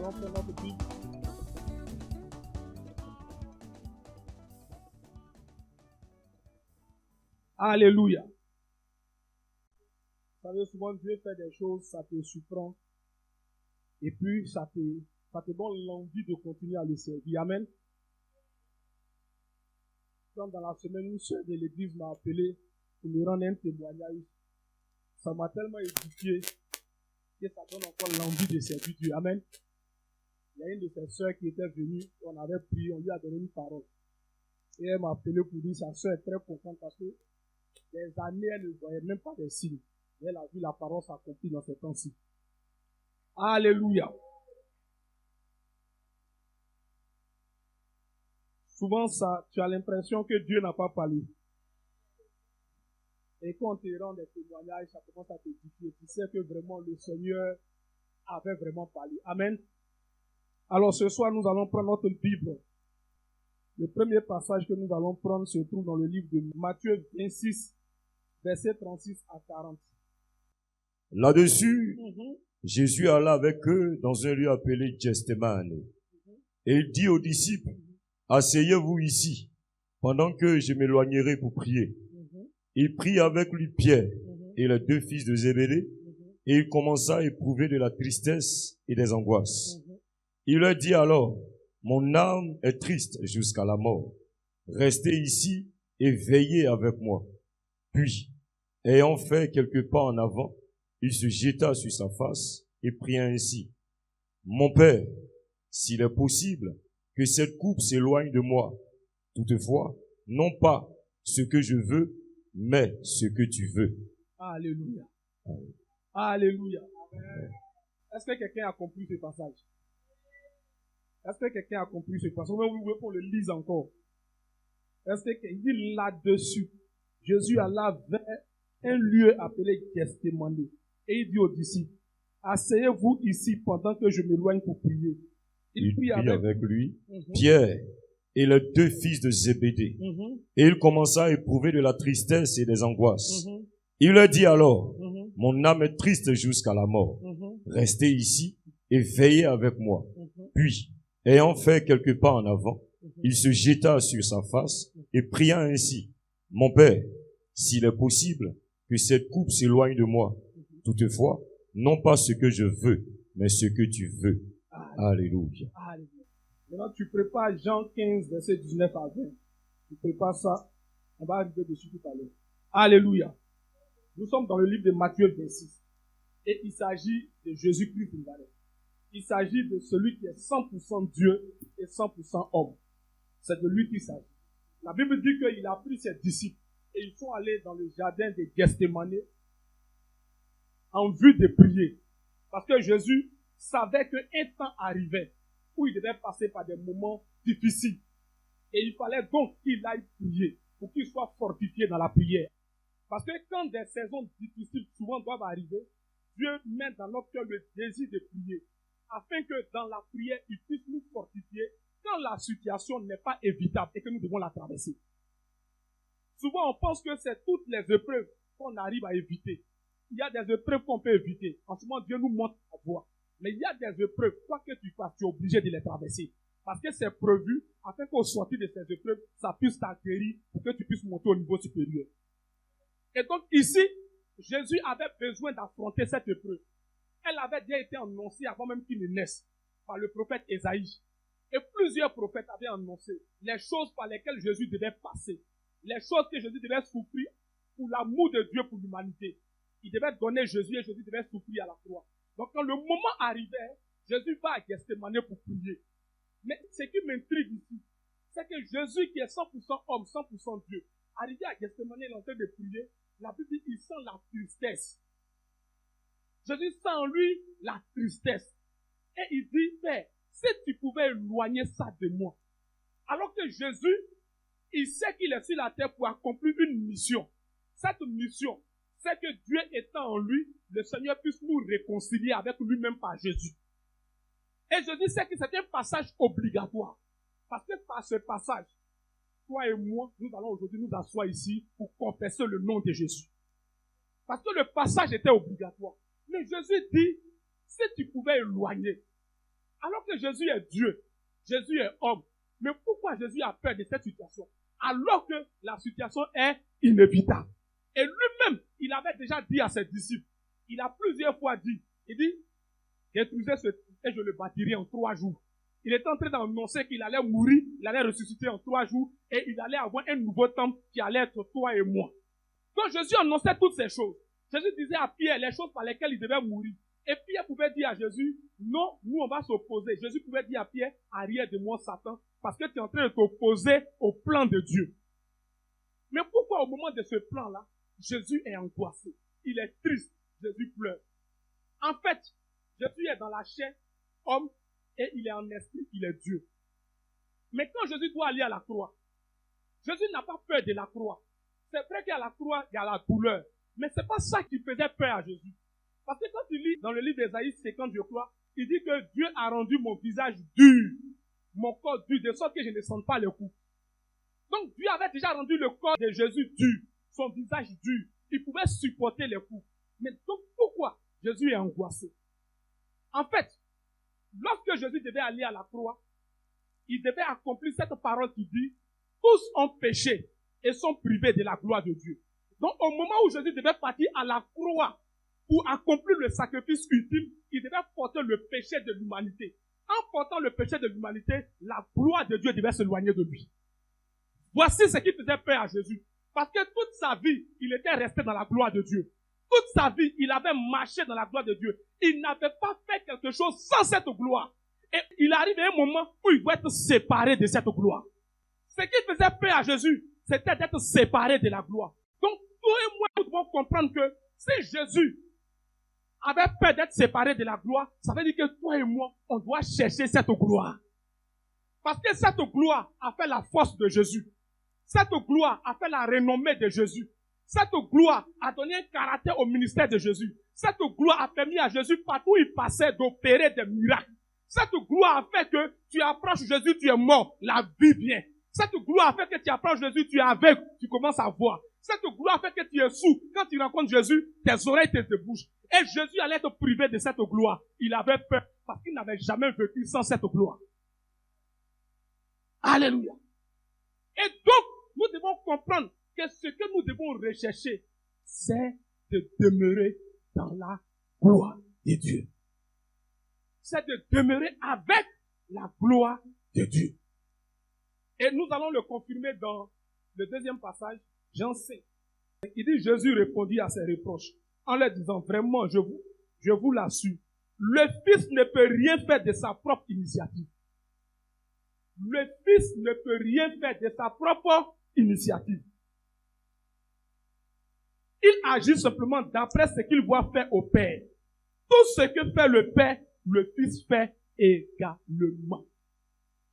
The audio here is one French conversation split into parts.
allons prendre notre Bible. Alléluia. Vous savez, souvent Dieu fait des choses, ça te surprend. Et puis, ça te donne l'envie de continuer à le servir. Amen. Comme dans la semaine, une sœur de l'église m'a appelé pour me rendre un témoignage. Ça m'a tellement édifié que ça donne encore l'envie de servir Dieu. Amen. Il y a une de ses sœurs qui était venue, on avait prié, on lui a donné une parole. Et elle m'a appelé pour dire, sa sœur est très contente parce que des années, elle ne voyait même pas des signes. Et elle a vu la parole s'accomplir dans ces temps-ci. Alléluia. Souvent, tu as l'impression que Dieu n'a pas parlé. Et quand on te rend des témoignages, ça commence à t'édifier. Tu sais que vraiment le Seigneur avait vraiment parlé. Amen. Alors ce soir, nous allons prendre notre Bible. Le premier passage que nous allons prendre se trouve dans le livre de Matthieu 26, versets 36 à 40. Là-dessus, Jésus alla avec eux dans un lieu appelé Gethsémane. Et il dit aux disciples, asseyez-vous ici, pendant que je m'éloignerai pour prier. Il prit avec lui Pierre et les deux fils de Zébédée, et il commença à éprouver de la tristesse et des angoisses. Il leur dit alors, mon âme est triste jusqu'à la mort. Restez ici et veillez avec moi. Puis, ayant fait quelques pas en avant, il se jeta sur sa face et pria ainsi. Mon Père, s'il est possible que cette coupe s'éloigne de moi, toutefois, non pas ce que je veux, mais ce que tu veux. Alléluia. Alléluia. Amen. Est-ce que quelqu'un a compris ce passage? Est-ce que quelqu'un a compris ce passage? Vous voulez qu'on le lise encore? Est-ce que quelqu'un dit là-dessus? Jésus alla vers un lieu appelé Gethsémane. Et il dit aux disciples, asseyez-vous ici pendant que je m'éloigne pour prier. Il prit avec lui Pierre et les deux fils de Zébédée. Et il commença à éprouver de la tristesse et des angoisses. Il leur dit alors, mon âme est triste jusqu'à la mort. Restez ici et veillez avec moi. Puis, ayant fait quelques pas en avant, il se jeta sur sa face et pria ainsi. Mon Père, s'il est possible que cette coupe s'éloigne de moi, toutefois, non pas ce que je veux, mais ce que tu veux. Alléluia. Alléluia. Maintenant, tu prépares Jean 15, verset 19 à 20. Tu prépares ça. On va arriver dessus tout à l'heure. Alléluia. Nous sommes dans le livre de Matthieu 26. Et il s'agit de Jésus-Christ de Nazareth. Il s'agit de celui qui est 100% Dieu et 100% homme. C'est de lui qu'il s'agit. La Bible dit qu'il a pris ses disciples et ils sont allés dans le jardin de Gethsémane en vue de prier. Parce que Jésus savait qu'un temps arrivait où il devait passer par des moments difficiles. Et il fallait donc qu'il aille prier pour qu'il soit fortifié dans la prière. Parce que quand des saisons difficiles souvent doivent arriver, Dieu met dans notre cœur le désir de prier, afin que dans la prière, il puisse nous fortifier quand la situation n'est pas évitable et que nous devons la traverser. Souvent, on pense que c'est toutes les épreuves qu'on arrive à éviter. Il y a des épreuves qu'on peut éviter. En ce moment, Dieu nous montre la voie. Mais il y a des épreuves, quoi que tu fasses, tu es obligé de les traverser. Parce que c'est prévu, afin qu'au sortir de ces épreuves, ça puisse t'acquérir pour que tu puisses monter au niveau supérieur. Et donc ici, Jésus avait besoin d'affronter cette épreuve. Elle avait déjà été annoncée avant même qu'il ne naisse par le prophète Ésaïe. Et plusieurs prophètes avaient annoncé les choses par lesquelles Jésus devait passer. Les choses que Jésus devait souffrir pour l'amour de Dieu pour l'humanité. Il devait donner Jésus et Jésus devait souffrir à la croix. Donc quand le moment arrivait, Jésus va à Gethsémane pour prier. Mais ce qui m'intrigue ici, c'est que Jésus qui est 100% homme, 100% Dieu, arrivé à Gethsémane, il est en train de prier, la Bible dit qu'il sent la tristesse. Jésus sent en lui la tristesse. Et il dit, Père, si tu pouvais éloigner ça de moi. Alors que Jésus, il sait qu'il est sur la terre pour accomplir une mission. Cette mission, c'est que Dieu étant en lui, le Seigneur puisse nous réconcilier avec lui-même par Jésus. Et Jésus sait que c'est un passage obligatoire. Parce que par ce passage, toi et moi, nous allons aujourd'hui nous asseoir ici pour confesser le nom de Jésus. Parce que le passage était obligatoire. Mais Jésus dit, si tu pouvais éloigner. Alors que Jésus est Dieu, Jésus est homme. Mais pourquoi Jésus a peur de cette situation? Alors que la situation est inévitable. Et lui-même, il avait déjà dit à ses disciples, il a plusieurs fois dit, il dit, détruisez ce temple et je le bâtirai en 3 jours. Il était en train d'annoncer qu'il allait mourir, il allait ressusciter en 3 jours et il allait avoir un nouveau temple qui allait être toi et moi. Quand Jésus annonçait toutes ces choses, Jésus disait à Pierre les choses par lesquelles il devait mourir. Et Pierre pouvait dire à Jésus, non, nous on va s'opposer. Jésus pouvait dire à Pierre, arrière de moi Satan, parce que tu es en train de t'opposer au plan de Dieu. Mais pourquoi au moment de ce plan-là, Jésus est angoissé? Il est triste, Jésus pleure. En fait, Jésus est dans la chair, homme, et il est en esprit, il est Dieu. Mais quand Jésus doit aller à la croix, Jésus n'a pas peur de la croix. C'est vrai qu'à la croix, il y a la douleur. Mais c'est pas ça qui faisait peur à Jésus. Parce que quand tu lis dans le livre d'Ésaïe 50, je crois, il dit que Dieu a rendu mon visage dur, mon corps dur, de sorte que je ne sente pas le coup. Donc Dieu avait déjà rendu le corps de Jésus dur, son visage dur. Il pouvait supporter les coups. Mais donc pourquoi Jésus est angoissé? En fait, lorsque Jésus devait aller à la croix, il devait accomplir cette parole qui dit, tous ont péché et sont privés de la gloire de Dieu. Donc au moment où Jésus devait partir à la croix pour accomplir le sacrifice ultime, il devait porter le péché de l'humanité. En portant le péché de l'humanité, la gloire de Dieu devait s'éloigner de lui. Voici ce qui faisait peur à Jésus. Parce que toute sa vie, il était resté dans la gloire de Dieu. Toute sa vie, il avait marché dans la gloire de Dieu. Il n'avait pas fait quelque chose sans cette gloire. Et il arrive à un moment où il doit être séparé de cette gloire. Ce qui faisait peur à Jésus, c'était d'être séparé de la gloire. Donc, toi et moi, nous devons comprendre que si Jésus avait peur d'être séparé de la gloire, ça veut dire que toi et moi, on doit chercher cette gloire. Parce que cette gloire a fait la force de Jésus. Cette gloire a fait la renommée de Jésus. Cette gloire a donné un caractère au ministère de Jésus. Cette gloire a permis à Jésus, partout où il passait, d'opérer des miracles. Cette gloire a fait que tu approches Jésus, tu es mort, la vie vient. Cette gloire a fait que tu approches Jésus, tu es aveugle, tu commences à voir. Cette gloire a fait que tu es sourd. Quand tu rencontres Jésus, tes oreilles te bougent. Et Jésus allait être privé de cette gloire. Il avait peur parce qu'il n'avait jamais vécu sans cette gloire. Alléluia. Et donc, nous devons comprendre que ce que nous devons rechercher, c'est de demeurer dans la gloire de Dieu. C'est de demeurer avec la gloire de Dieu. Et nous allons le confirmer dans le deuxième passage, Jean 5. Il dit, Jésus répondit à ses reproches en leur disant, vraiment, je vous l'assure, le Fils ne peut rien faire de sa propre initiative. Le Fils ne peut rien faire de sa propre initiative. Il agit simplement d'après ce qu'il voit faire au Père. Tout ce que fait le Père, le Fils fait également.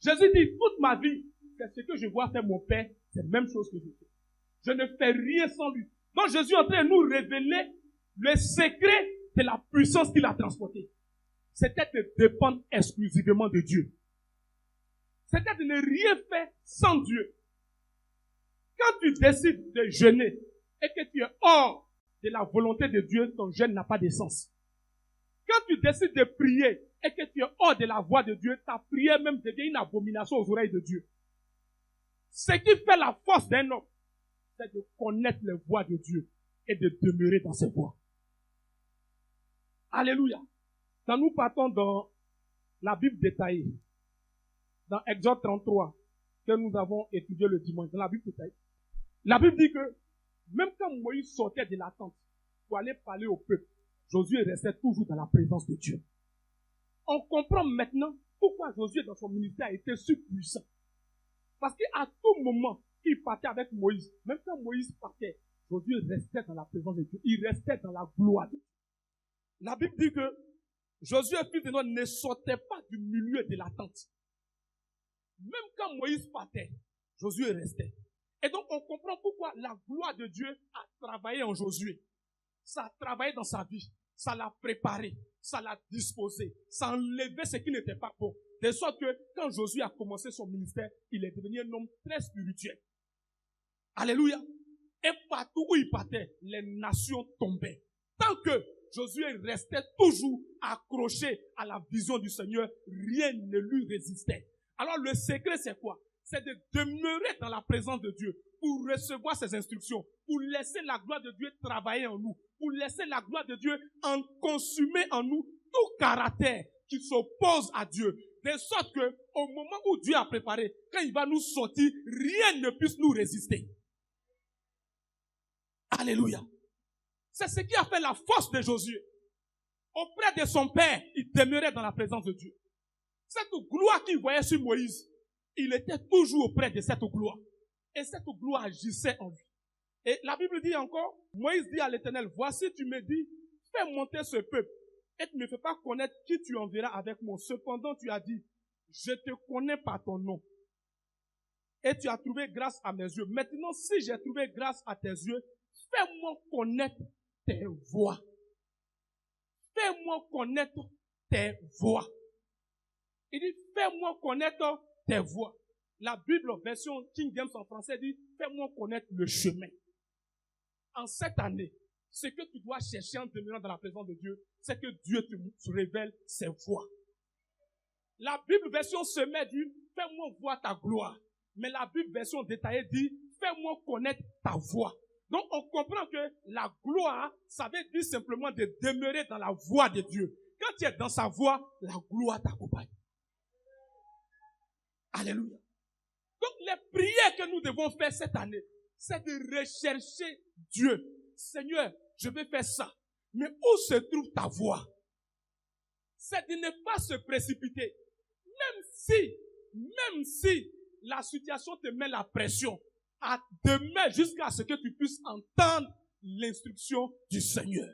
Jésus dit, toute ma vie, c'est ce que je vois faire mon Père, c'est la même chose que je fais. Je ne fais rien sans lui. Donc Jésus est en train de nous révéler le secret de la puissance qu'il a transportée. C'était de dépendre exclusivement de Dieu. C'était de ne rien faire sans Dieu. Quand tu décides de jeûner et que tu es hors de la volonté de Dieu, ton jeûne n'a pas de sens. Quand tu décides de prier et que tu es hors de la voix de Dieu, ta prière même devient une abomination aux oreilles de Dieu. Ce qui fait la force d'un homme, c'est de connaître les voies de Dieu et de demeurer dans ses voies. Alléluia. Quand nous partons dans la Bible détaillée, dans Exode 33, que nous avons étudié le dimanche, dans la Bible détaillée, la Bible dit que même quand Moïse sortait de la tente pour aller parler au peuple, Josué restait toujours dans la présence de Dieu. On comprend maintenant pourquoi Josué dans son ministère a été si puissant. Parce qu'à tout moment, il partait avec Moïse. Même quand Moïse partait, Josué restait dans la présence de Dieu. Il restait dans la gloire de Dieu. La Bible dit que Josué, fils de Nun, ne sortait pas du milieu de la tente. Même quand Moïse partait, Josué restait. Et donc, on comprend pourquoi la gloire de Dieu a travaillé en Josué. Ça a travaillé dans sa vie. Ça l'a préparé. Ça l'a disposé. Ça a enlevé ce qui n'était pas bon. De sorte que, quand Josué a commencé son ministère, il est devenu un homme très spirituel. Alléluia. Et partout où il partait, les nations tombaient. Tant que Josué restait toujours accroché à la vision du Seigneur. Rien ne lui résistait. Alors le secret, c'est quoi? C'est de demeurer dans la présence de Dieu pour recevoir ses instructions, pour laisser la gloire de Dieu travailler en nous, pour laisser la gloire de Dieu consumer en nous tout caractère qui s'oppose à Dieu. De sorte que, au moment où Dieu a préparé, quand il va nous sortir, rien ne puisse nous résister. Alléluia. C'est ce qui a fait la force de Josué. Auprès de son père, il demeurait dans la présence de Dieu. Cette gloire qu'il voyait sur Moïse, il était toujours auprès de cette gloire. Et cette gloire agissait en lui. Et la Bible dit encore, Moïse dit à l'Éternel, voici tu me dis, fais monter ce peuple. Et tu ne me fais pas connaître qui tu enverras avec moi. Cependant, tu as dit, je te connais par ton nom. Et tu as trouvé grâce à mes yeux. Maintenant, si j'ai trouvé grâce à tes yeux, fais-moi connaître tes voies. Fais-moi connaître tes voies. Il dit, fais-moi connaître tes voies. La Bible, version King James en français, dit, fais-moi connaître le chemin. En cette année, ce que tu dois chercher en demeurant dans la présence de Dieu, c'est que Dieu te révèle ses voies. La Bible, version semée, dit, fais-moi voir ta gloire. Mais la Bible, version détaillée, dit, fais-moi connaître ta voix. Donc, on comprend que la gloire, ça veut dire simplement de demeurer dans la voie de Dieu. Quand tu es dans sa voie, la gloire t'accompagne. Alléluia. Donc, les prières que nous devons faire cette année, c'est de rechercher Dieu. Seigneur, je vais faire ça. Mais où se trouve ta voie? C'est de ne pas se précipiter. Même si la situation te met la pression, à demain jusqu'à ce que tu puisses entendre l'instruction du Seigneur.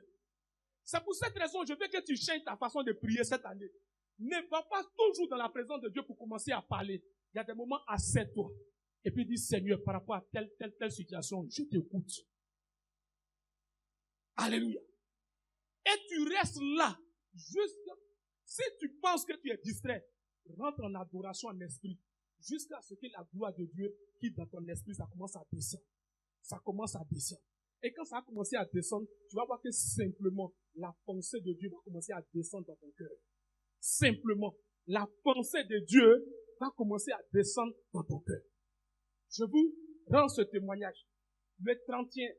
C'est pour cette raison que je veux que tu changes ta façon de prier cette année. Ne va pas toujours dans la présence de Dieu pour commencer à parler. Il y a des moments, assieds-toi. Et puis dis, Seigneur, par rapport à telle situation, je t'écoute. Alléluia. Et tu restes là. Si tu penses que tu es distrait, rentre en adoration en esprit. Jusqu'à ce que la gloire de Dieu quitte dans ton esprit, ça commence à descendre. Ça commence à descendre. Et quand ça a commencé à descendre, tu vas voir que simplement, la pensée de Dieu va commencer à descendre dans ton cœur. Simplement, la pensée de Dieu va commencer à descendre dans ton cœur. Je vous rends ce témoignage. Le 31,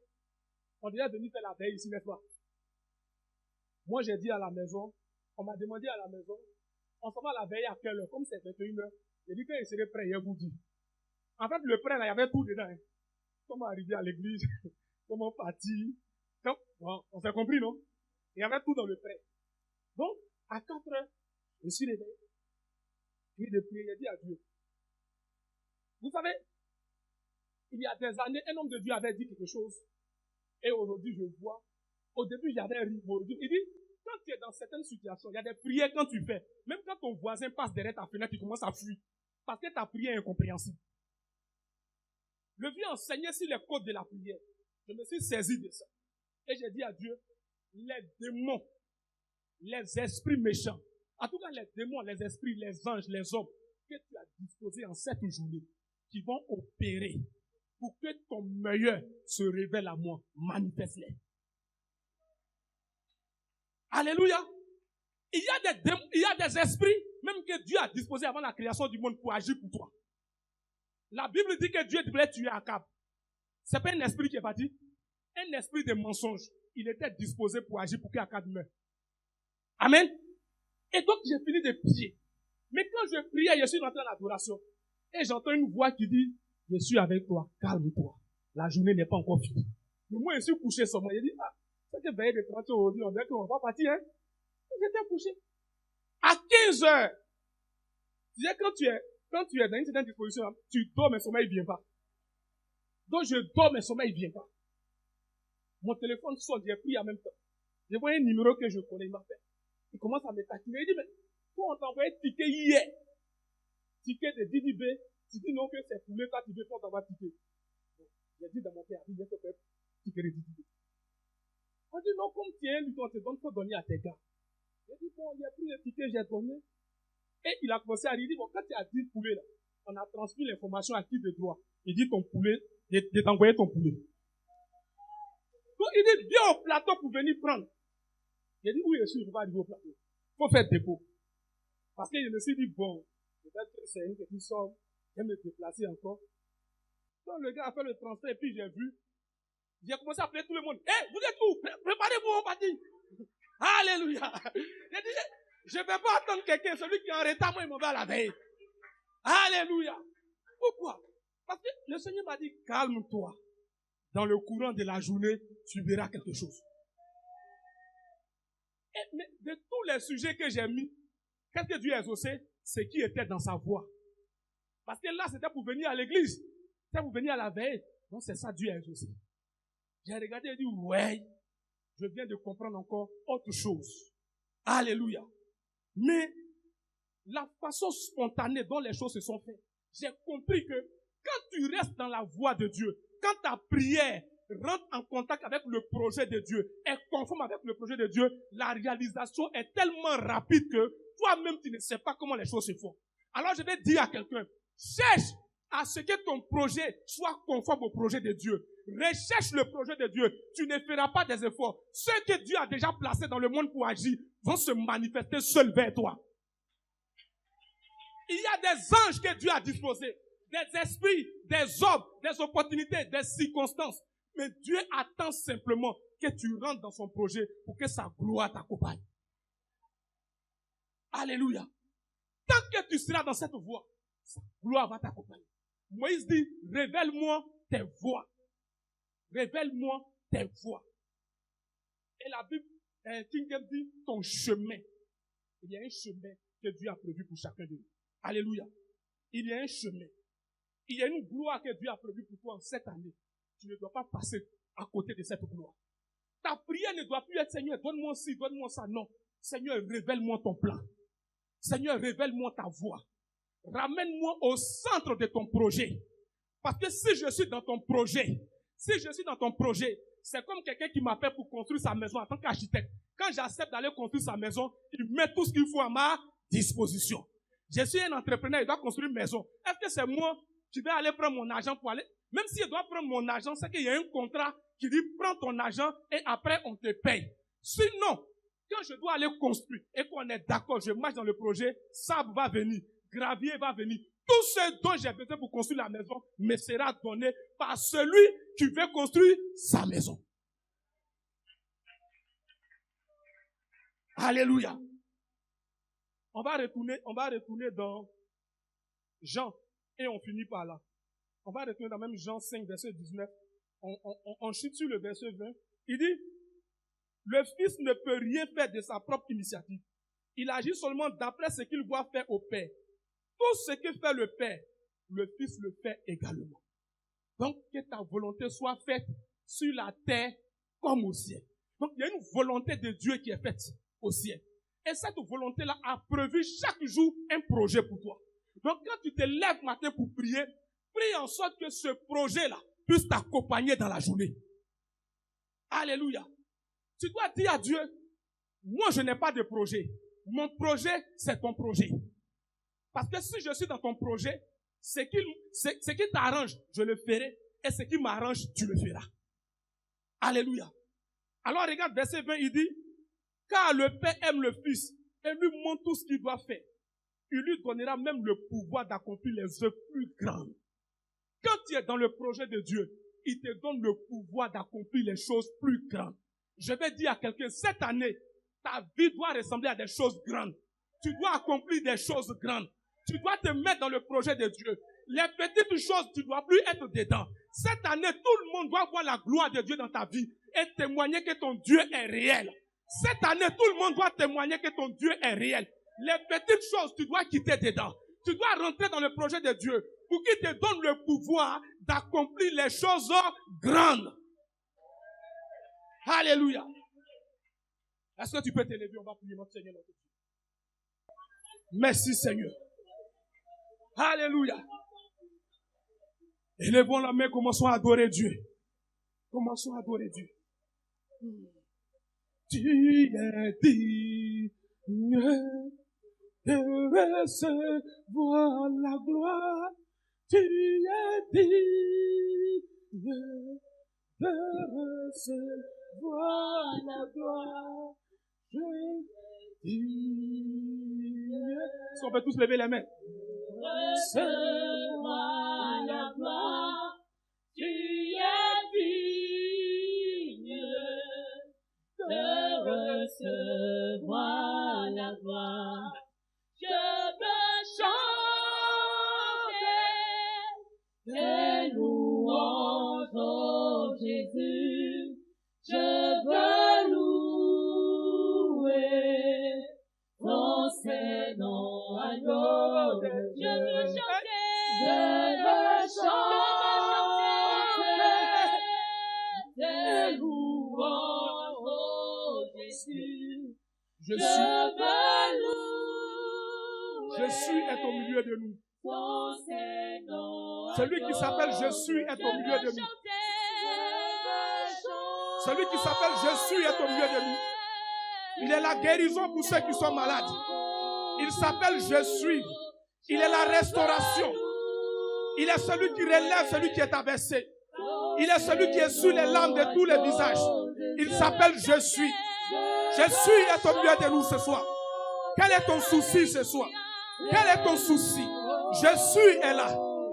on est venu faire la veille ici, n'est-ce pas? Moi, j'ai dit à la maison, on m'a demandé à la maison, on s'en va à la veille à quelle heure? Comme c'est 21h, j'ai dit qu'il serait prêt, il vous dit. En fait, le prêt, là, il y avait tout dedans. Hein. Comment arriver à l'église, comment partir. Bon, on s'est compris, non? Il y avait tout dans le prêt. Donc, à 4h, je suis réveillé. Puis de prier, j'ai dit à Dieu. Vous savez, il y a des années, un homme de Dieu avait dit quelque chose. Et aujourd'hui, je vois. Au début, j'avais ri. Il dit, quand tu es dans certaines situations, il y a des prières quand tu fais. Même quand ton voisin passe derrière ta fenêtre, tu commences à fuir. Parce que ta prière est incompréhensible. Je viens enseigner sur les codes de la prière. Je me suis saisi de ça. Et j'ai dit à Dieu, les démons, les esprits méchants, en tout cas les démons, les esprits, les anges, les hommes, que tu as disposés en cette journée, qui vont opérer pour que ton meilleur se révèle à moi, manifeste-les. Alléluia. Il y a des esprits, même que Dieu a disposés avant la création du monde pour agir pour toi. La Bible dit que Dieu voulait tuer Akab. C'est pas un esprit qui est parti. Un esprit de mensonge. Il était disposé pour agir pour qu'Akab meure. Amen. Et donc, j'ai fini de prier. Mais quand je priais, je suis rentré en adoration. Et j'entends une voix qui dit, je suis avec toi, calme-toi. La journée n'est pas encore finie. Mais moi, je suis couché sur moi. J'ai dit, c'est que veille de 30 aujourd'hui, on dirait qu'on va partir, hein. J'étais couché. À 15h. Tu sais, quand tu es dans une certaine disposition, tu dors, mais sommeil ne vient pas. Donc, je dors, mais sommeil ne vient pas. Mon téléphone sonne, j'ai pris en même temps. Je vois un numéro que je connais, il m'appelle. Il commence à me taquiner. Il dit, mais, toi, on t'a envoyé ticket hier. Ticket de DDB. Tu dis non que c'est pour toi, tu veux pas t'envoyer ticket. J'ai dit dans mon cœur, il y a fait ticket de DDB. On dit non, comme tu es lui, on te donne, faut donner à tes gars. J'ai dit, bon, il a pris le ticket, j'ai donné. Et il a commencé à dire, bon, quand tu as dit poulet, là, on a transmis l'information à qui de droit. Il dit ton poulet, de t'envoyer ton poulet. Donc, il dit, viens au plateau pour venir prendre. J'ai dit, où je suis, je ne peux pas arriver au plateau. Il faut faire dépôt. Parce que je me suis dit, bon, peut-être que c'est une petite somme, je vais me déplacer encore. Donc le gars a fait le transfert, et puis j'ai vu. J'ai commencé à appeler tout le monde. Hé, vous êtes où? Préparez-vous, on va dire. Alléluia. J'ai dit, je ne vais pas attendre quelqu'un, celui qui est en retard, moi, il m'en va à la veille. Alléluia. Pourquoi? Parce que le Seigneur m'a dit, calme-toi. Dans le courant de la journée, tu verras quelque chose. Mais de tous les sujets que j'ai mis, qu'est-ce que Dieu a exaucé? C'est qui était dans sa voie. Parce que là, c'était pour venir à l'église. C'était pour venir à la veille. Donc c'est ça Dieu a exaucé. J'ai regardé et dit, ouais, je viens de comprendre encore autre chose. Alléluia. Mais la façon spontanée dont les choses se sont faites, j'ai compris que quand tu restes dans la voie de Dieu, quand ta prière rentre en contact avec le projet de Dieu, est conforme avec le projet de Dieu, la réalisation est tellement rapide que toi-même tu ne sais pas comment les choses se font. Alors je vais dire à quelqu'un, cherche à ce que ton projet soit conforme au projet de Dieu. Recherche le projet de Dieu. Tu ne feras pas des efforts. Ceux que Dieu a déjà placés dans le monde pour agir vont se manifester seuls vers toi. Il y a des anges que Dieu a disposés, des esprits, des hommes, des opportunités, des circonstances. Mais Dieu attend simplement que tu rentres dans son projet pour que sa gloire t'accompagne. Alléluia. Tant que tu seras dans cette voie, sa gloire va t'accompagner. Moïse dit, révèle-moi tes voies. Révèle-moi tes voies. Et la Bible, King James dit, ton chemin. Il y a un chemin que Dieu a prévu pour chacun de nous. Alléluia. Il y a un chemin. Il y a une gloire que Dieu a prévue pour toi en cette année. Tu ne dois pas passer à côté de cette gloire. Ta prière ne doit plus être, Seigneur, donne-moi ci, donne-moi ça. Non. Seigneur, révèle-moi ton plan. Seigneur, révèle-moi ta voie. Ramène-moi au centre de ton projet. Parce que si je suis dans ton projet, c'est comme quelqu'un qui m'appelle pour construire sa maison en tant qu'architecte. Quand j'accepte d'aller construire sa maison, il met tout ce qu'il faut à ma disposition. Je suis un entrepreneur, il doit construire une maison. Est-ce que c'est moi qui vais aller prendre mon argent pour aller? Même si je dois prendre mon argent, c'est qu'il y a un contrat qui dit prends ton argent et après on te paye. Sinon, quand je dois aller construire et qu'on est d'accord, je marche dans le projet, sable va venir, gravier va venir. Tout ce dont j'ai besoin pour construire la maison me sera donné par celui qui veut construire sa maison. Alléluia. On va retourner dans Jean et on finit par là. On va retourner dans même Jean 5, verset 19. On chute sur le verset 20. Il dit, le Fils ne peut rien faire de sa propre initiative. Il agit seulement d'après ce qu'il voit faire au Père. Tout ce que fait le Père, le Fils le fait également. Donc, que ta volonté soit faite sur la terre comme au ciel. Donc, il y a une volonté de Dieu qui est faite au ciel. Et cette volonté-là a prévu chaque jour un projet pour toi. Donc, quand tu te lèves matin pour prier, prie en sorte que ce projet-là puisse t'accompagner dans la journée. Alléluia. Tu dois dire à Dieu, moi je n'ai pas de projet. Mon projet, c'est ton projet. Parce que si je suis dans ton projet, ce qui t'arrange, je le ferai. Et ce qui m'arrange, tu le feras. Alléluia. Alors regarde, verset 20, il dit, car le Père aime le Fils et lui montre tout ce qu'il doit faire. Il lui donnera même le pouvoir d'accomplir les œuvres plus grandes. Quand tu es dans le projet de Dieu, il te donne le pouvoir d'accomplir les choses plus grandes. Je vais dire à quelqu'un, cette année, ta vie doit ressembler à des choses grandes. Tu dois accomplir des choses grandes. Tu dois te mettre dans le projet de Dieu. Les petites choses, tu ne dois plus être dedans. Cette année, tout le monde doit voir la gloire de Dieu dans ta vie et témoigner que ton Dieu est réel. Cette année, tout le monde doit témoigner que ton Dieu est réel. Les petites choses, tu dois quitter dedans. Tu dois rentrer dans le projet de Dieu pour qu'il te donne le pouvoir d'accomplir les choses grandes. Alléluia. Est-ce que tu peux t'élever? On va prier notre Seigneur, notre Dieu. Merci Seigneur. Alléluia. Élevons la main, commençons à adorer Dieu. Commençons à adorer Dieu. Tu es digne de recevoir la gloire. Tu es digne de recevoir la gloire. Est-ce qu'on peut tous lever les mains? Recevoir la gloire, tu es digne de recevoir la gloire. Je veux chanter tes louanges, oh Jésus. Je veux louer ton Saint-Nom, agneau de Dieu. Je veux chanter tes louanges, oh Jésus. Je suis est au milieu de nous. Celui qui s'appelle Je suis est au milieu de nous. Celui qui s'appelle Je suis est au milieu de nous. Il est la guérison pour ceux qui sont malades. Il s'appelle Je suis. Il est la restauration. Il est celui qui relève celui qui est abaissé. Il est celui qui essuie les larmes de tous les visages. Il s'appelle Je suis. Je suis est au milieu de nous ce soir. Quel est ton souci ce soir? Quel est ton souci? Je suis est là.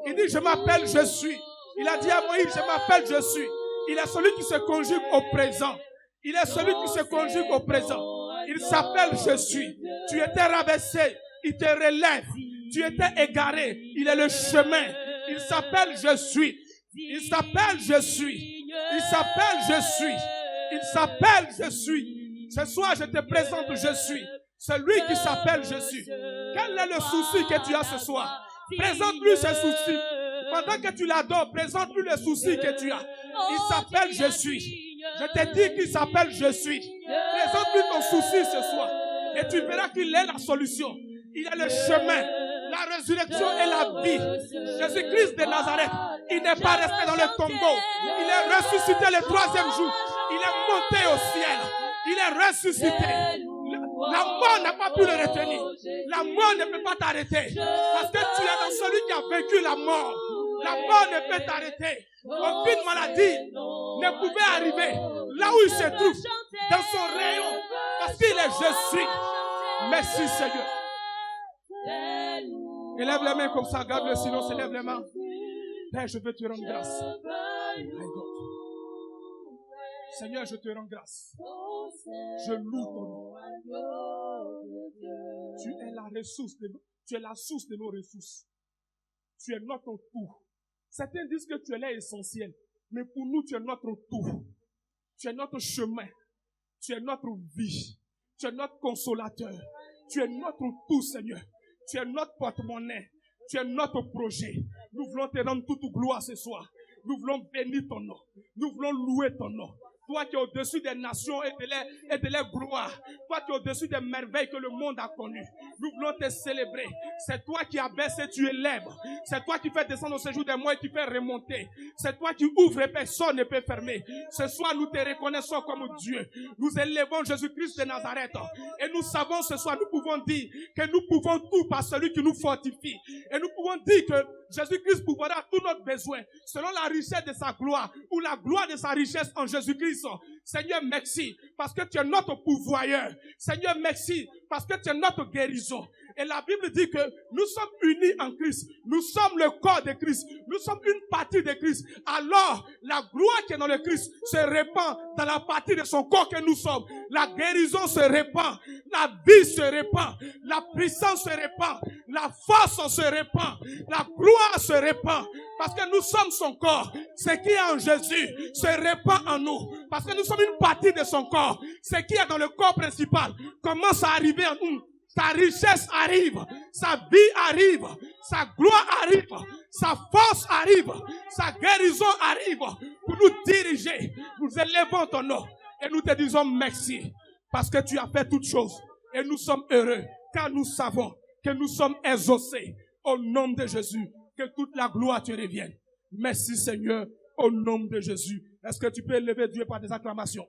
Il dit je m'appelle Je suis. Il a dit à Moïse je m'appelle Je suis. Il est celui qui se conjugue au présent. Il est celui qui se conjugue au présent. Il s'appelle Je suis. Tu étais rabaissé. Il te relève. Tu étais égaré. Il est le chemin. Il s'appelle Je suis. Il s'appelle Je suis. Il s'appelle Je suis. Il s'appelle Je suis. Ce soir, je te présente Je suis. Celui qui s'appelle Je suis. Quel est le souci que tu as ce soir? Présente-lui ce souci. Pendant que tu l'adores, présente-lui le souci que tu as. Il s'appelle Je suis. Je te dis qu'il s'appelle Je suis. Présente-lui ton souci ce soir. Et tu verras qu'il est la solution. Il est le chemin, la résurrection et la vie. Jésus-Christ de Nazareth, il n'est pas resté dans le tombeau. Il est ressuscité le 3e jour. Il est monté au ciel. Il est ressuscité. La mort n'a pas pu le retenir. La mort ne peut pas t'arrêter. Parce que tu es dans celui qui a vaincu la mort. La mort ne peut t'arrêter. Aucune maladie ne pouvait arriver là où il se trouve, dans son rayon. Parce qu'il est Je suis. Merci Seigneur. Élève les mains comme ça, garde le silence, élève les mains. Père, je veux te rendre grâce. Seigneur, je te rends grâce. Je loue ton nom. Tu es la ressource de nous. Tu es la source de nos ressources. Tu es notre tout. Certains disent que tu es l'essentiel. Mais pour nous, tu es notre tout. Tu es notre chemin. Tu es notre vie. Tu es notre consolateur. Tu es notre tout, Seigneur. Tu es notre porte-monnaie. Tu es notre projet. Nous voulons te rendre toute gloire ce soir. Nous voulons bénir ton nom. Nous voulons louer ton nom. Toi qui es au-dessus des nations et de leur gloire. Toi qui es au-dessus des merveilles que le monde a connues. Nous voulons te célébrer. C'est toi qui abaisse et tu élèves. C'est toi qui fais descendre au séjour des mois et qui fais remonter. C'est toi qui ouvres et personne ne peut fermer. Ce soir, nous te reconnaissons comme Dieu. Nous élevons Jésus-Christ de Nazareth. Et nous savons ce soir, nous pouvons dire que nous pouvons tout par celui qui nous fortifie. Et nous pouvons dire que Jésus-Christ pourvoira tous nos besoins selon la richesse de sa gloire ou la gloire de sa richesse en Jésus-Christ. Seigneur, merci parce que tu es notre pourvoyeur. Seigneur, merci parce que tu es notre guérison. Et la Bible dit que nous sommes unis en Christ. Nous sommes le corps de Christ. Nous sommes une partie de Christ. Alors, la gloire qui est dans le Christ se répand dans la partie de son corps que nous sommes. La guérison se répand. La vie se répand. La puissance se répand. La force se répand. La gloire se répand. Parce que nous sommes son corps. Ce qui est en Jésus se répand en nous. Parce que nous sommes une partie de son corps. Ce qui est dans le corps principal commence à arriver en nous. Sa richesse arrive, sa vie arrive, sa gloire arrive, sa force arrive, sa guérison arrive pour nous diriger. Nous élevons ton nom et nous te disons merci parce que tu as fait toutes choses et nous sommes heureux car nous savons que nous sommes exaucés au nom de Jésus. Que toute la gloire te revienne. Merci Seigneur au nom de Jésus. Est-ce que tu peux élever Dieu par des acclamations?